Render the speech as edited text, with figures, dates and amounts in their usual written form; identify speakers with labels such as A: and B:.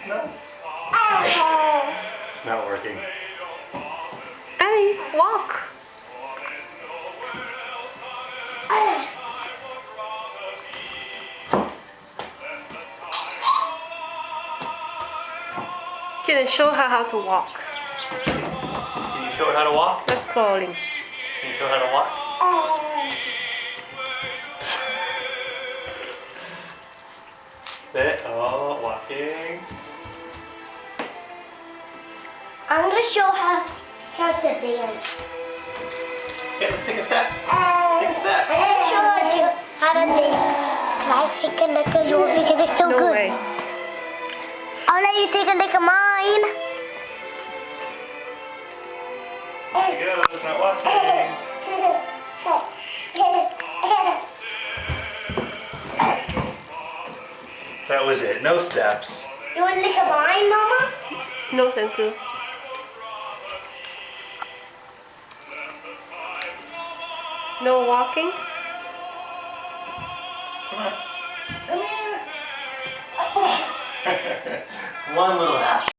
A: No. It's not working.
B: Ellie, walk. Can I show her how to walk?
A: Can you show her how to walk?
B: That's crawling.
A: Can you show her how to walk? Oh, walking.
C: I'm gonna show her how to dance.
A: Okay, let's take a step. Take a step.
C: I'm gonna show her how to dance. Can I take a look at yours because it's so
B: No
C: good?
B: way.
C: I'll let you take a look at mine.
A: There you go, it's not walking. That was it, no steps.
C: You want to look at mine, Mama?
B: No, thank you. No walking?
A: Come on. Come here. One little half.